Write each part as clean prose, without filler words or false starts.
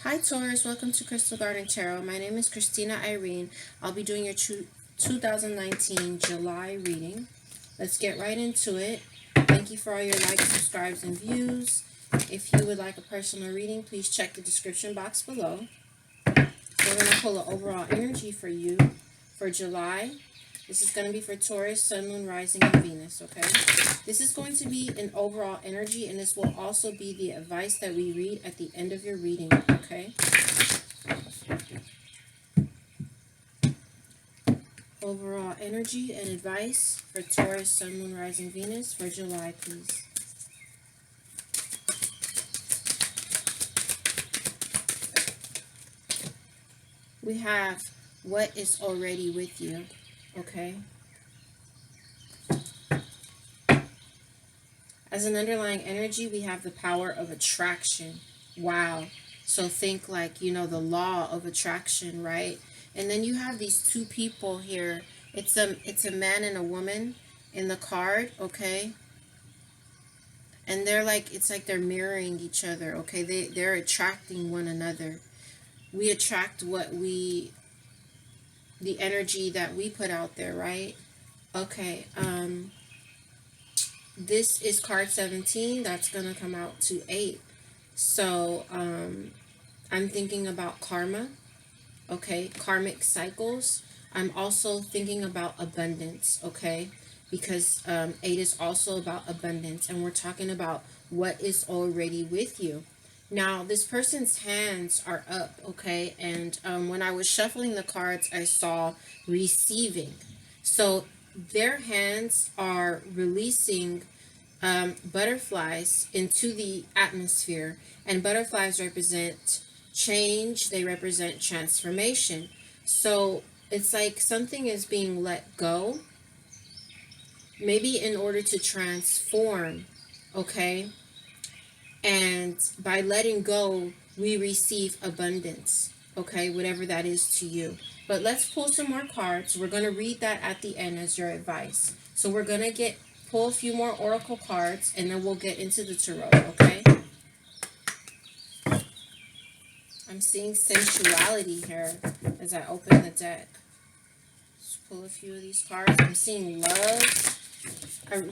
Hi Taurus, welcome to Crystal Garden Tarot. My name is Christina Irene. I'll be doing your 2019 July reading. Let's get right into it. Thank you for all your likes, subscribes, and views. If you would like a personal reading, please check the description box below. We're going to pull an overall energy for you for July. This is going to be for Taurus, Sun, Moon, Rising, and Venus, okay? This is going to be an overall energy, and this will also be the advice that we read at the end of your reading, okay? Overall energy and advice for Taurus, Sun, Moon, Rising, Venus for July, please. We have what is already with you, okay? As an underlying energy, we have the power of attraction. Wow. So think like, the law of attraction, right? And then you have these two people here. It's a man and a woman in the card, okay? And it's like they're mirroring each other, okay? They're attracting one another. We attract the energy that we put out there, right? Okay, this is card 17. That's going to come out to 8. So, I'm thinking about karma, okay? Karmic cycles. I'm also thinking about abundance, okay? Because 8 is also about abundance, and we're talking about what is already with you. Now, this person's hands are up, okay? And when I was shuffling the cards, I saw receiving. So their hands are releasing butterflies into the atmosphere, and butterflies represent change. They represent transformation. So it's like something is being let go, maybe in order to transform, okay? And by letting go, we receive abundance, okay? Whatever that is to you. But let's pull some more cards. We're going to read that at the end as your advice. So we're going to pull a few more oracle cards, and then we'll get into the tarot, okay? I'm seeing sensuality here as I open the deck. Let's pull a few of these cards. I'm seeing love.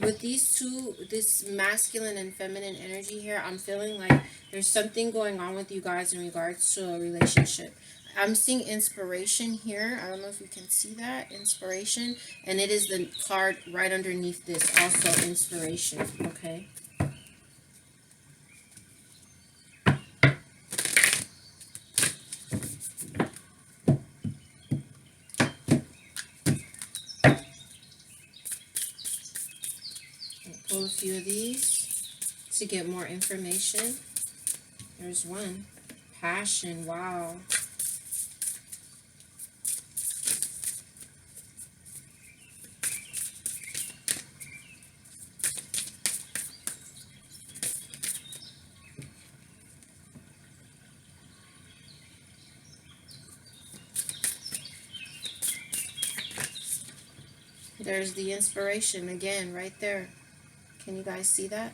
With these two, this masculine and feminine energy here, I'm feeling like there's something going on with you guys in regards to a relationship. I'm seeing inspiration here. I don't know if you can see that. Inspiration. And it is the card right underneath this. Also inspiration. Okay. Pull a few of these to get more information. There's one. Passion. Wow. There's the inspiration again right there. Can you guys see that?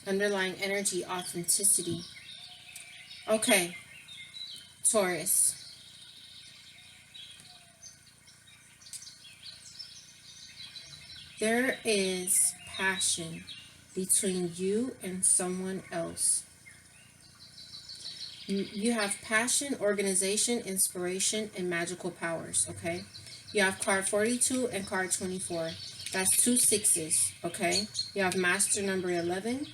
Underlying energy, authenticity. Okay, Taurus. There is passion between you and someone else. You have passion, organization, inspiration, and magical powers, okay? You have card 42 and card 24. That's 2 6s, okay? You have master number 11,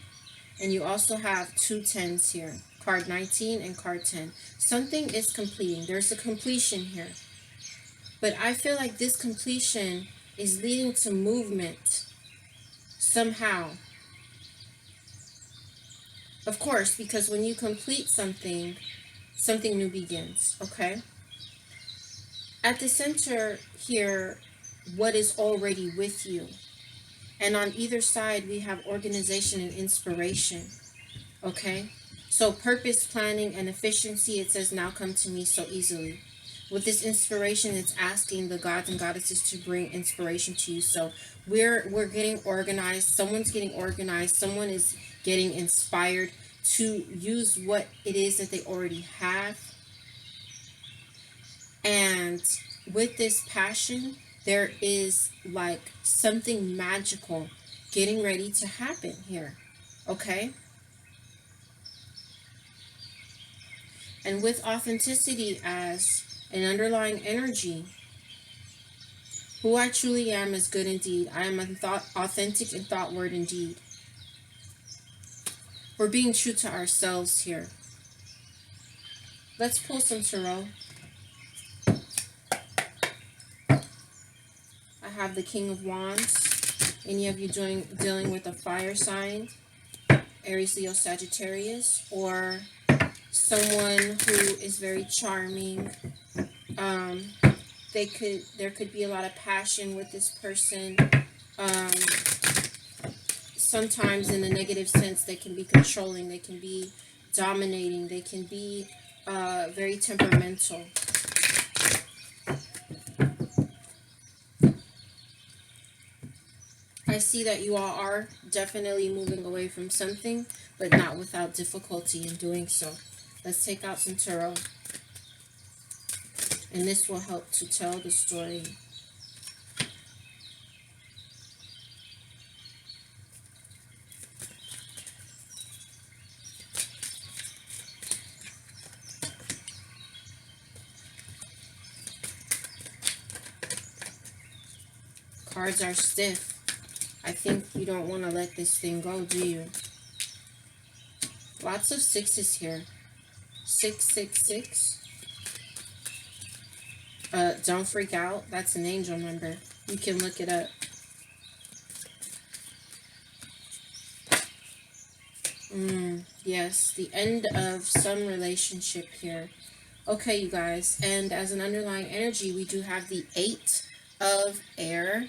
and you also have 2 10s here. Card 19 and card 10. Something is completing. There's a completion here. But I feel like this completion is leading to movement somehow. Of course, because when you complete something, something new begins, okay? At the center here, what is already with you. And on either side, we have organization and inspiration, okay? So purpose, planning, and efficiency, it says, now come to me so easily. With this inspiration, it's asking the gods and goddesses to bring inspiration to you. So we're getting organized. Someone's getting organized. Someone is getting inspired to use what it is that they already have. And with this passion, there is like something magical getting ready to happen here. Okay? And with authenticity as an underlying energy, who I truly am is good indeed. I am authentic in thought, word, and deed. We're being true to ourselves here. Let's pull some tarot. I have the King of Wands. Any of you dealing with a fire sign, Aries, Leo, Sagittarius, or someone who is very charming. There could be a lot of passion with this person. Sometimes in a negative sense, they can be controlling, they can be dominating, they can be very temperamental. I see that you all are definitely moving away from something, but not without difficulty in doing so. Let's take out some tarot. And this will help to tell the story. Cards are stiff. I think you don't want to let this thing go, do you? Lots of sixes here. 666. Don't freak out. That's an angel number. You can look it up. Yes, the end of some relationship here. Okay, you guys. And as an underlying energy, we do have the 8 of air.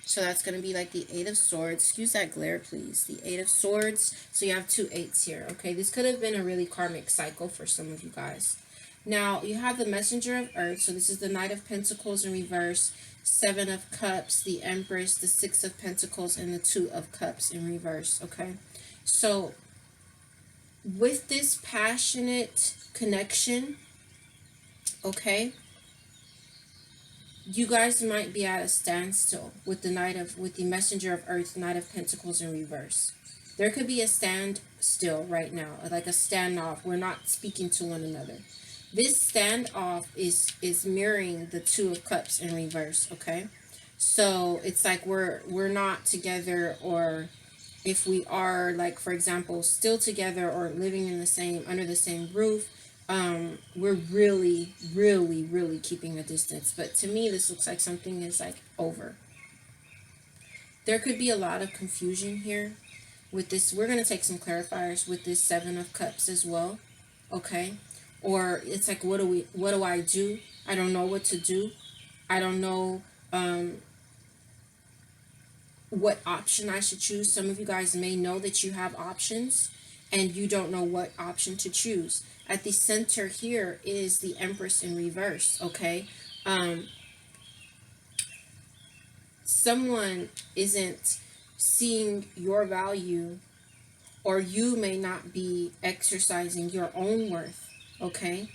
So that's going to be like the 8 of swords. Excuse that glare, please. The 8 of swords. So you have 2 8s here. Okay, this could have been a really karmic cycle for some of you guys. Now, you have the Messenger of Earth. So this is the Knight of Pentacles in reverse. 7 of Cups, the Empress, the 6 of Pentacles, and the 2 of Cups in reverse. Okay, so with this passionate connection, okay, you guys might be at a standstill with the Messenger of Earth, Knight of Pentacles in reverse. There could be a standstill right now, like a standoff. We're not speaking to one another. This standoff is mirroring the 2 of Cups in reverse, okay? So it's like we're not together, or if we are, like, for example, still together or living in under the same roof, we're really, really, really keeping a distance. But to me, this looks like something is like over. There could be a lot of confusion here with this. We're going to take some clarifiers with this 7 of Cups as well. Okay. Or it's like, what do I do? I don't know what to do. I don't know, what option I should choose. Some of you guys may know that you have options and you don't know what option to choose. At the center here is the Empress in reverse, okay? Someone isn't seeing your value, or you may not be exercising your own worth, okay?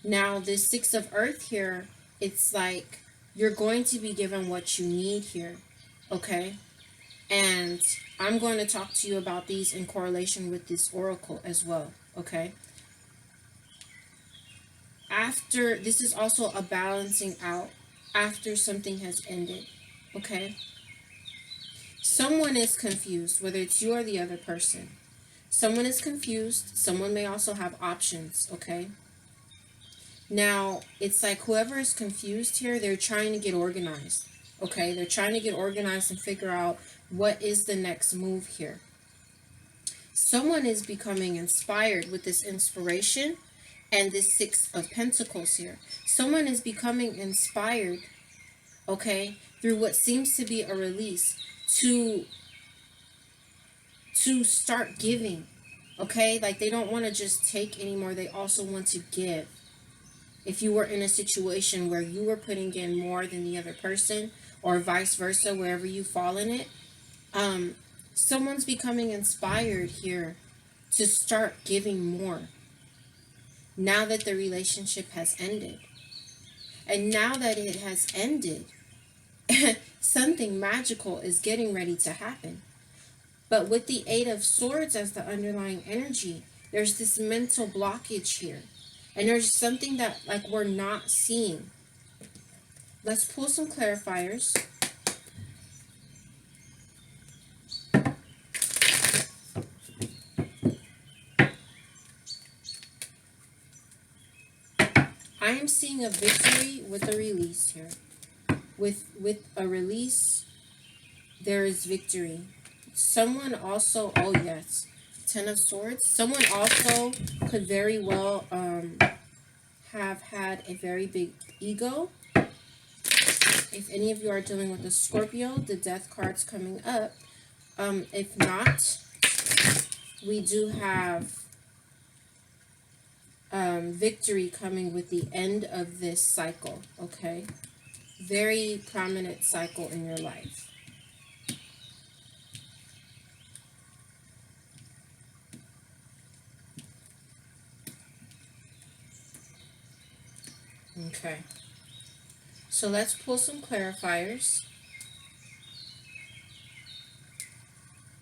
Now, this 6 of Earth here, it's like you're going to be given what you need here, okay? And I'm going to talk to you about these in correlation with this oracle as well, okay? After, this is also a balancing out after something has ended, okay? Someone is confused, whether it's you or the other person. Someone is confused. Someone may also have options, okay? Now, it's like whoever is confused here, they're trying to get organized, okay? They're trying to get organized and figure out what is the next move here. Someone is becoming inspired with this inspiration and this 6 of Pentacles here. Someone is becoming inspired, okay, through what seems to be a release to start giving, Okay, like they don't want to just take anymore, they also want to give. If you were in a situation where you were putting in more than the other person, or vice versa, wherever you fall in it, um, someone's becoming inspired here to start giving more now that the relationship has ended. And now that it has ended, something magical is getting ready to happen. But with the Eight of Swords as the underlying energy, there's this mental blockage here. And there's something that like we're not seeing. Let's pull some clarifiers. I am seeing a victory with a release here. With a release, there is victory. Someone also, oh yes, Ten of Swords. Someone also could very well have had a very big ego. If any of you are dealing with a Scorpio, the Death card's coming up. If not, we do have victory coming with the end of this cycle, okay? Very prominent cycle in your life. Okay. So let's pull some clarifiers.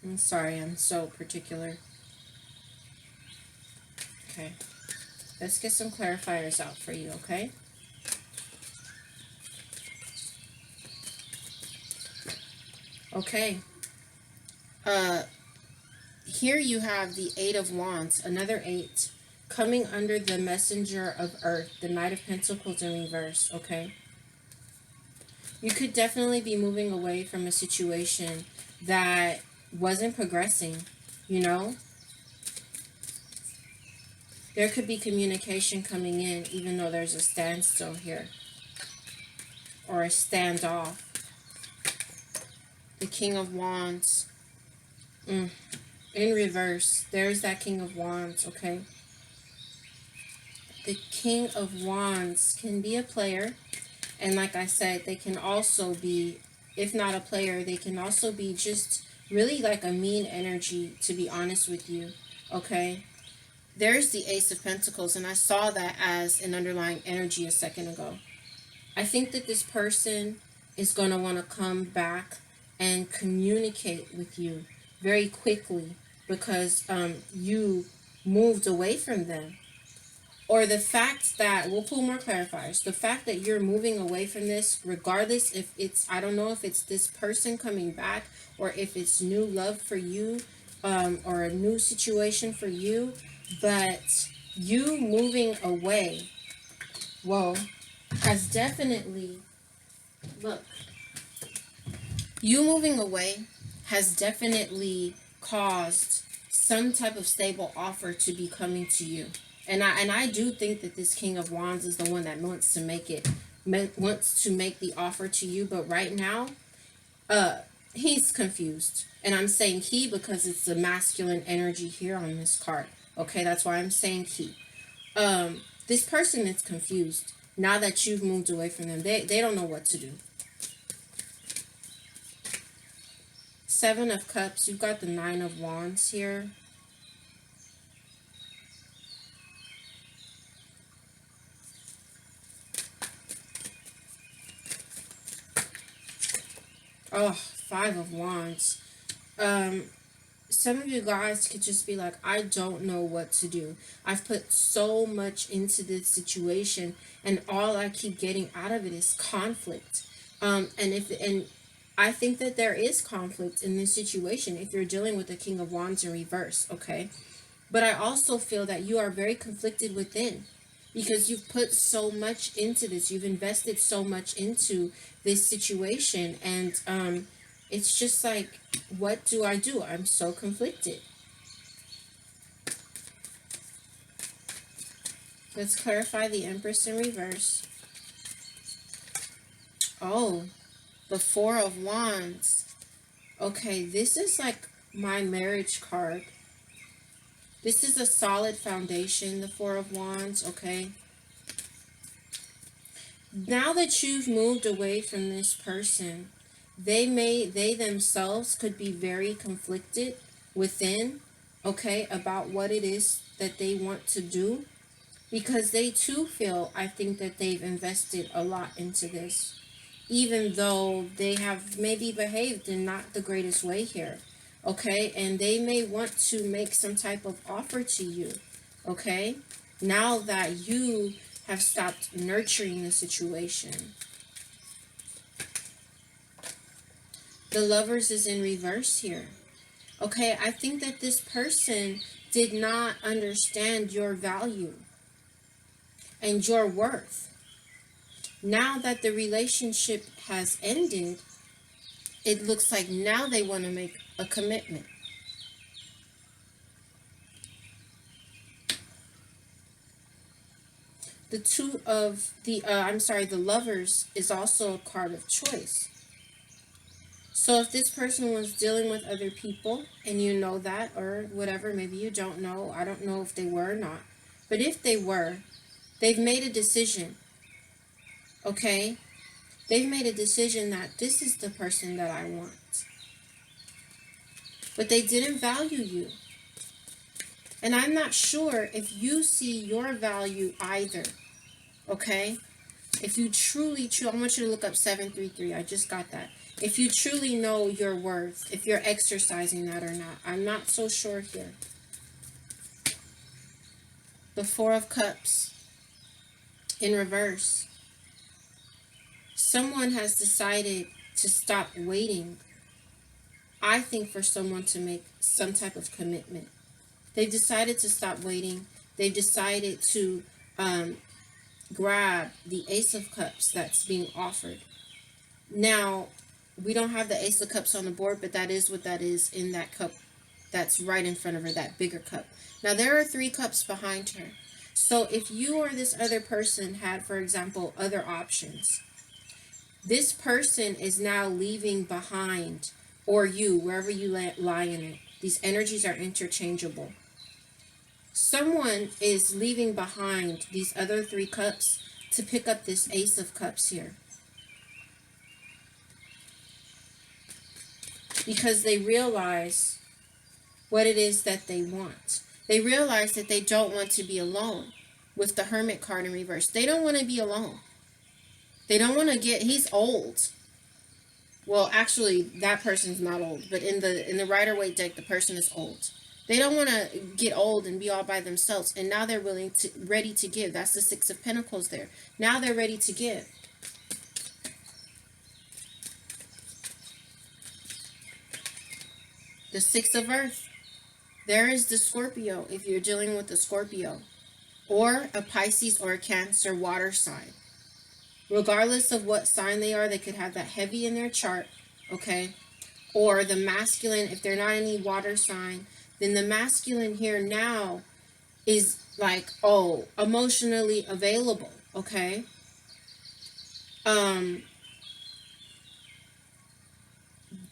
I'm sorry, I'm so particular. Okay. Let's get some clarifiers out for you, okay? Okay. Here you have the Eight of Wands, another 8, coming under the Messenger of Earth, the Knight of Pentacles in reverse, okay? You could definitely be moving away from a situation that wasn't progressing, you know? There could be communication coming in even though there's a standstill here. Or a standoff. The King of Wands. In reverse. There's that King of Wands, okay? The King of Wands can be a player. And like I said, they can also be, if not a player, they can also be just really like a mean energy, to be honest with you, okay? There's the Ace of Pentacles, and I saw that as an underlying energy a second ago. I think that this person is going to want to come back and communicate with you very quickly because you moved away from them. Or the fact that, we'll pull more clarifiers, the fact that you're moving away from this, regardless if it's, I don't know if it's this person coming back or if it's new love for you or a new situation for you, but you moving away, whoa, has definitely, look, you moving away has definitely caused some type of stable offer to be coming to you. And I do think that this King of Wands is the one that wants to make the offer to you. But right now, he's confused. And I'm saying he because it's the masculine energy here on this card. Okay, that's why I'm saying he. This person is confused. Now that you've moved away from them, they don't know what to do. Seven of Cups, you've got the Nine of Wands here. Oh, Five of Wands. Some of you guys could just be like, I don't know what to do. I've put so much into this situation, and all I keep getting out of it is conflict. And I think that there is conflict in this situation if you're dealing with the King of Wands in reverse, okay? But I also feel that you are very conflicted within because you've put so much into this. You've invested so much into this situation, and it's just like, what do I do? I'm so conflicted. Let's clarify the Empress in reverse. Oh, the Four of Wands. Okay, this is like my marriage card. This is a solid foundation, the Four of Wands, okay? Now that you've moved away from this person, they themselves could be very conflicted within, okay, about what it is that they want to do, because they too feel, I think, that they've invested a lot into this, even though they have maybe behaved in not the greatest way here, okay? And they may want to make some type of offer to you, okay? Now that you have stopped nurturing the situation. The Lovers is in reverse here. Okay, I think that this person did not understand your value and your worth. Now that the relationship has ended, it looks like now they want to make a commitment. The the Lovers is also a card of choice. So if this person was dealing with other people and you know that, or whatever, maybe you don't know. I don't know if they were or not. But if they were, they've made a decision. Okay? They've made a decision that this is the person that I want. But they didn't value you. And I'm not sure if you see your value either. Okay? If you truly, I want you to look up 733. I just got that. If you truly know your worth, if you're exercising that or not. I'm not so sure here. The Four of Cups in reverse. Someone has decided to stop waiting, I think, for someone to make some type of commitment. They've decided to stop waiting. They've decided to grab the Ace of Cups that's being offered. Now, we don't have the Ace of Cups on the board, but that is what that is in that cup that's right in front of her, that bigger cup. Now, there are 3 cups behind her. So if you or this other person had, for example, other options, this person is now leaving behind, or you, wherever you lie in it. These energies are interchangeable. Someone is leaving behind these other 3 cups to pick up this Ace of Cups here. Because they realize what it is that they want. They realize that they don't want to be alone with the Hermit card in reverse. They don't want to be alone. They don't want to he's old. Well, actually, that person's not old, but in the Rider-Waite deck, the person is old. They don't want to get old and be all by themselves, and now they're ready to give. That's the 6 of Pentacles there. Now they're ready to give. The 6 of Earth. There is the Scorpio, if you're dealing with a Scorpio, or a Pisces or a Cancer water sign. Regardless of what sign they are, they could have that heavy in their chart, okay? Or the masculine, if they're not any water sign, then the masculine here now is like, oh, emotionally available, okay?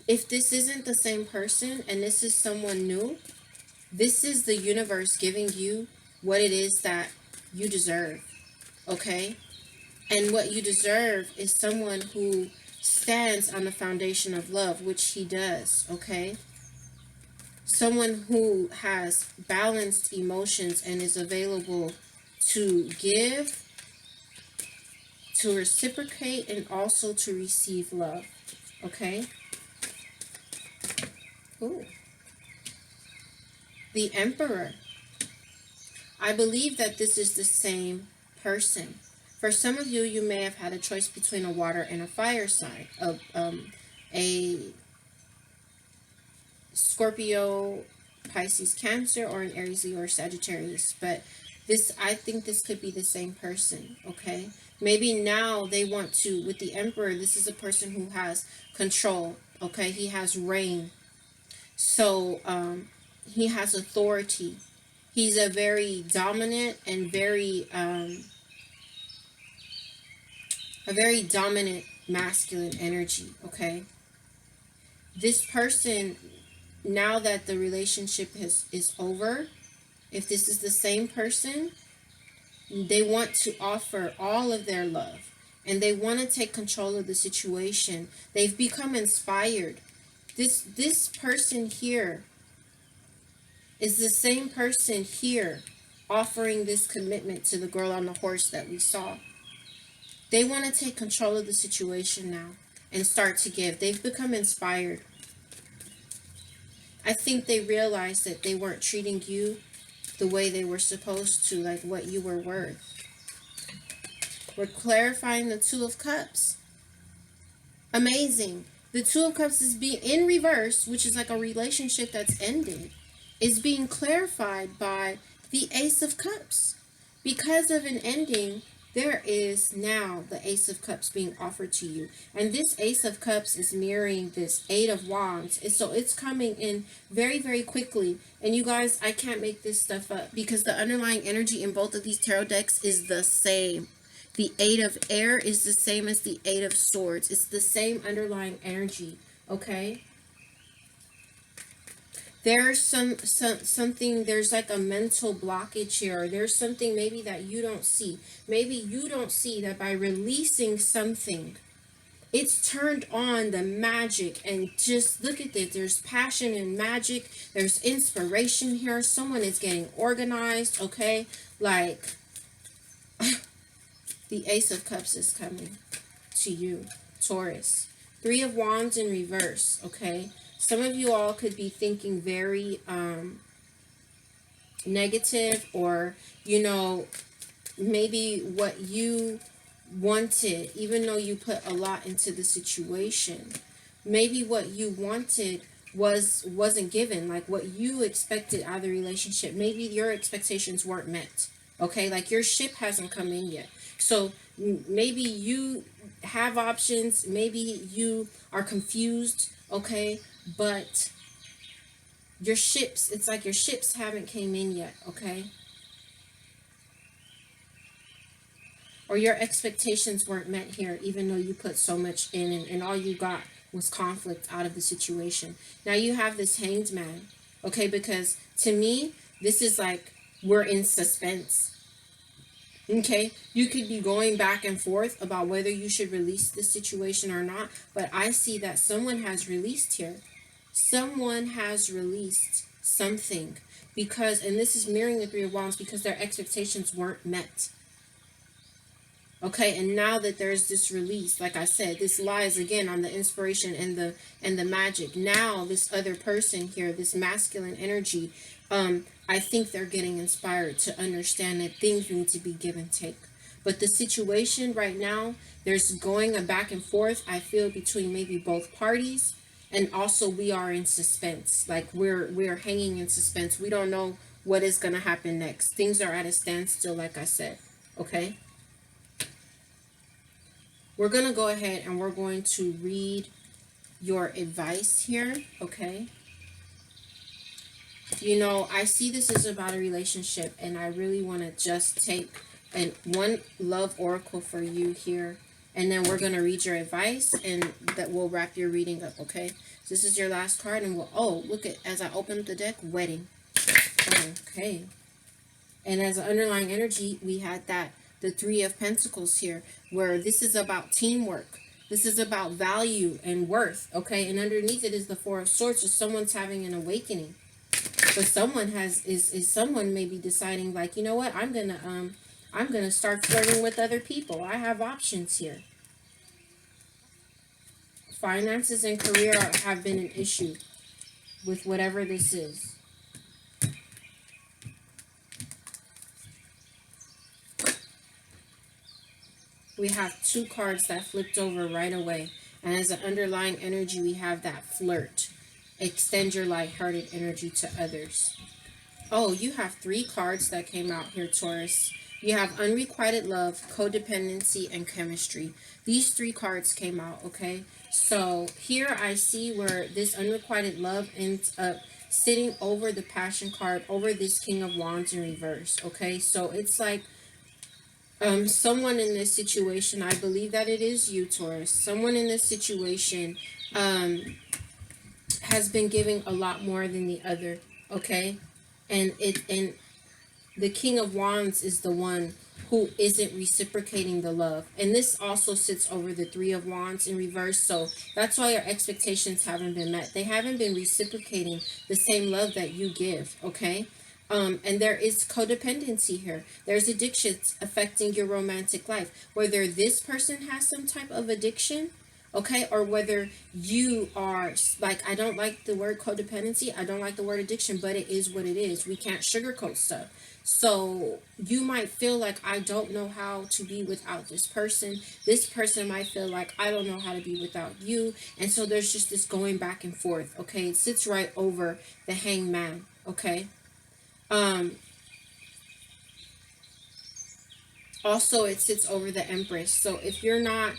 If this isn't the same person and this is someone new, this is the universe giving you what it is that you deserve, okay? And what you deserve is someone who stands on the foundation of love, which he does, okay? Someone who has balanced emotions and is available to give, to reciprocate, and also to receive love, okay? Ooh. The Emperor. I believe that this is the same person. For some of you, you may have had a choice between a water and a fire sign, a Scorpio, Pisces, Cancer, or an Aries, Leo, or Sagittarius. But this, I think this could be the same person, okay? Maybe now they want to, with the Emperor, this is a person who has control, okay? He has reign. So, he has authority. He's a very dominant and very dominant masculine energy, okay? This person, now that the relationship is over, If this is the same person, they want to offer all of their love and they want to take control of the situation. They've become inspired. This person here is the same person here offering this commitment to the girl on the horse that we saw. They want to take control of the situation now and start to give. They've become inspired. I think they realized that they weren't treating you the way they were supposed to, like what you were worth. We're clarifying the Two of Cups. Amazing. The Two of Cups is being in reverse, which is like a relationship that's ended, is being clarified by the Ace of Cups. Because of an ending, there is now the Ace of Cups being offered to you. And this Ace of Cups is mirroring this Eight of Wands. And so it's coming in very, very quickly. And you guys, I can't make this stuff up because the underlying energy in both of these tarot decks is the same. The Eight of Air is the same as the Eight of Swords. It's the same underlying energy, okay? There's something, there's like a mental blockage here. Or there's something maybe that you don't see. Maybe you don't see that by releasing something, it's turned on the magic. And just look at this. There's passion and magic. There's inspiration here. Someone is getting organized, okay? Like, the Ace of Cups is coming to you, Taurus. Three of Wands in reverse, okay? Some of you all could be thinking very negative, or, you know, maybe what you wanted, even though you put a lot into the situation, maybe what you wanted wasn't given, like what you expected out of the relationship. Maybe your expectations weren't met, okay? Like your ship hasn't come in yet. So maybe you have options, maybe you are confused, okay? But your ships, it's like your ships haven't came in yet, okay? Or your expectations weren't met here, even though you put so much in, and all you got was conflict out of the situation. Now you have this Hanged Man, okay? Because to me, this is like we're in suspense. Okay, you could be going back and forth about whether you should release this situation or not, but I see that someone has released here. Someone has released something because, and this is mirroring the Three of Wands, because their expectations weren't met. Okay, and now that there's this release, like I said, this lies again on the inspiration and the magic. Now this other person here, this masculine energy, I think they're getting inspired to understand that things need to be give and take. But the situation right now, there's going a back and forth, I feel, between maybe both parties. And also we are in suspense. Like we're hanging in suspense. We don't know what is going to happen next. Things are at a standstill, like I said. Okay? We're going to go ahead and we're going to read your advice here. Okay? You know, I see this is about a relationship, and I really want to just take one love oracle for you here, and then we're going to read your advice, and that will wrap your reading up, okay? So this is your last card, and oh, look at, as I open up the deck, wedding. Okay. And as an underlying energy, we had the Three of Pentacles here, where this is about teamwork. This is about value and worth, okay? And underneath it is the Four of Swords, so someone's having an awakening. But someone someone may be deciding, like, you know what, I'm gonna start flirting with other people. I have options here. Finances and career have been an issue with whatever this is. We have two cards that flipped over right away. And as an underlying energy, we have that flirt. Extend your lighthearted energy to others. Oh, you have three cards that came out here, Taurus. You have unrequited love, codependency, and chemistry. These three cards came out, okay? So here I see where this unrequited love ends up sitting over the passion card, over this King of Wands in reverse, okay? So it's like someone in this situation, I believe that it is you, Taurus. Someone in this situation has been giving a lot more than the other, okay? And The King of Wands is the one who isn't reciprocating the love. And this also sits over the Three of Wands in reverse. So that's why your expectations haven't been met. They haven't been reciprocating the same love that you give, okay? And there is codependency here. There's addictions affecting your romantic life. Whether this person has some type of addiction, okay, or whether you are like, I don't like the word codependency, I don't like the word addiction, but it is what it is. We can't sugarcoat stuff. So you might feel like, I don't know how to be without this person. This person might feel like, I don't know how to be without you. And so there's just this going back and forth, okay? It sits right over the hangman, okay? um Also, it sits over the Empress. So if you're not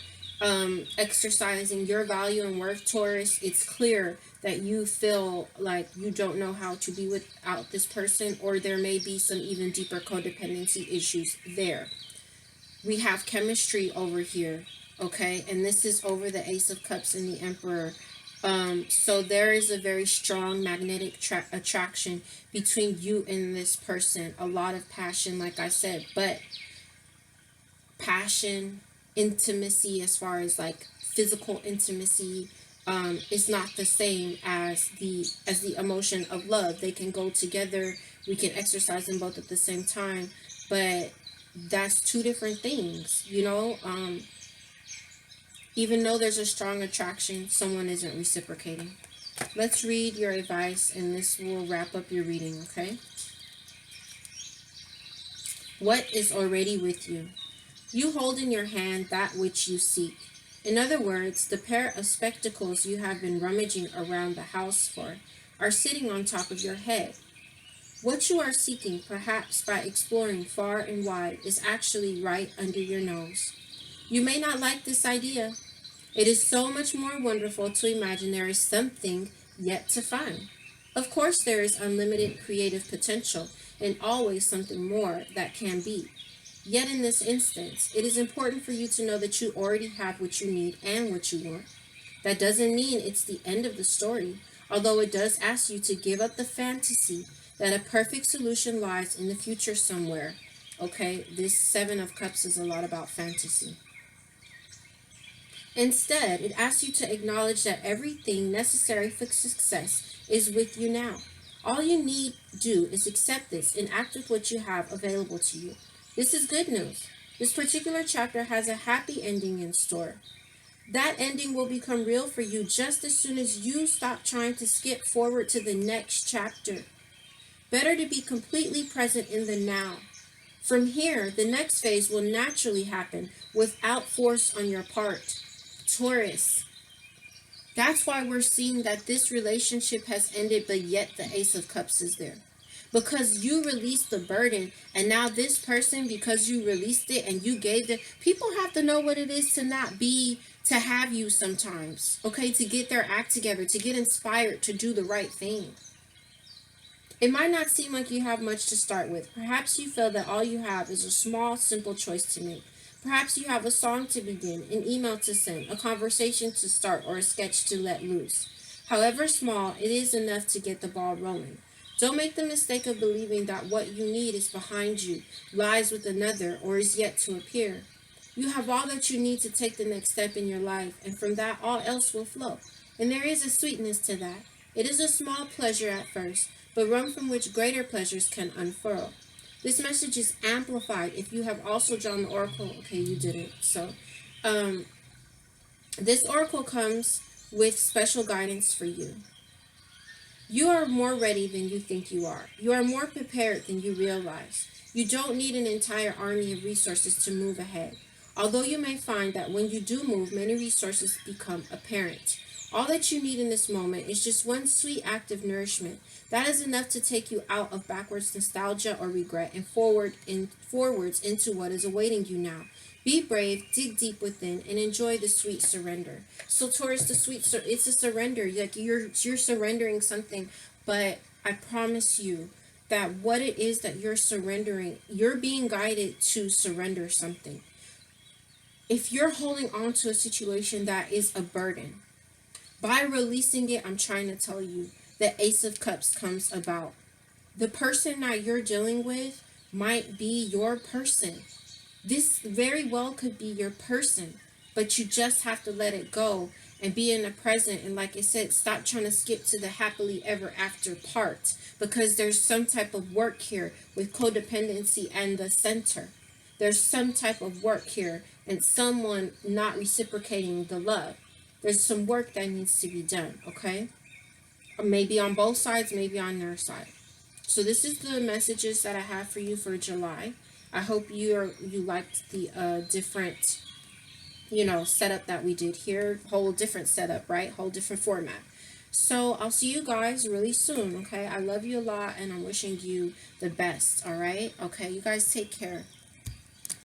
exercising your value and worth, Taurus, it's clear that you feel like you don't know how to be without this person, or there may be some even deeper codependency issues there. We have chemistry over here, okay? And this is over the Ace of Cups and the Emperor. So there is a very strong magnetic attraction between you and this person. A lot of passion, like I said, but passion, intimacy, as far as like physical intimacy, is not the same as the emotion of love. They can go together. We can exercise them both at the same time, but that's two different things, you know. Even though there's a strong attraction, someone isn't reciprocating. Let's read your advice, and this will wrap up your reading, okay? What is already with you? You hold in your hand that which you seek. In other words, the pair of spectacles you have been rummaging around the house for are sitting on top of your head. What you are seeking, perhaps by exploring far and wide, is actually right under your nose. You may not like this idea. It is so much more wonderful to imagine there is something yet to find. Of course, there is unlimited creative potential and always something more that can be. Yet in this instance, it is important for you to know that you already have what you need and what you want. That doesn't mean it's the end of the story, although it does ask you to give up the fantasy that a perfect solution lies in the future somewhere. Okay, this Seven of Cups is a lot about fantasy. Instead, it asks you to acknowledge that everything necessary for success is with you now. All you need do is accept this and act with what you have available to you. This is good news. This particular chapter has a happy ending in store. That ending will become real for you just as soon as you stop trying to skip forward to the next chapter. Better to be completely present in the now. From here, the next phase will naturally happen without force on your part. Taurus. That's why we're seeing that this relationship has ended, but yet the Ace of Cups is there. Because you released the burden, and now this person, because you released it and you gave it, people have to know what it is to not be, to have you sometimes, okay? To get their act together, to get inspired, to do the right thing. It might not seem like you have much to start with. Perhaps you feel that all you have is a small, simple choice to make. Perhaps you have a song to begin, an email to send, a conversation to start, or a sketch to let loose. However small, it is enough to get the ball rolling. Don't make the mistake of believing that what you need is behind you, lies with another, or is yet to appear. You have all that you need to take the next step in your life, and from that all else will flow. And there is a sweetness to that. It is a small pleasure at first, but one from which greater pleasures can unfurl. This message is amplified if you have also drawn the oracle. Okay, you didn't. So, this oracle comes with special guidance for you. You are more ready than you think you are. You are more prepared than you realize. You don't need an entire army of resources to move ahead. Although you may find that when you do move, many resources become apparent. All that you need in this moment is just one sweet act of nourishment. That is enough to take you out of backwards nostalgia or regret and forwards into what is awaiting you now. Be brave, dig deep within, and enjoy the sweet surrender. So Taurus, it's a surrender. Like you're surrendering something, but I promise you that what it is that you're surrendering, you're being guided to surrender something. If you're holding on to a situation that is a burden, by releasing it, I'm trying to tell you, the Ace of Cups comes about. The person that you're dealing with might be your person. This very well could be your person, but you just have to let it go and be in the present. And like I said, stop trying to skip to the happily ever after part, because there's some type of work here with codependency and the center. There's some type of work here and someone not reciprocating the love. There's some work that needs to be done, okay? Or maybe on both sides, maybe on their side. So this is the messages that I have for you for July. I hope you liked the different, setup that we did here. Whole different setup, right? Whole different format. So I'll see you guys really soon, okay? I love you a lot and I'm wishing you the best, all right? Okay, you guys take care.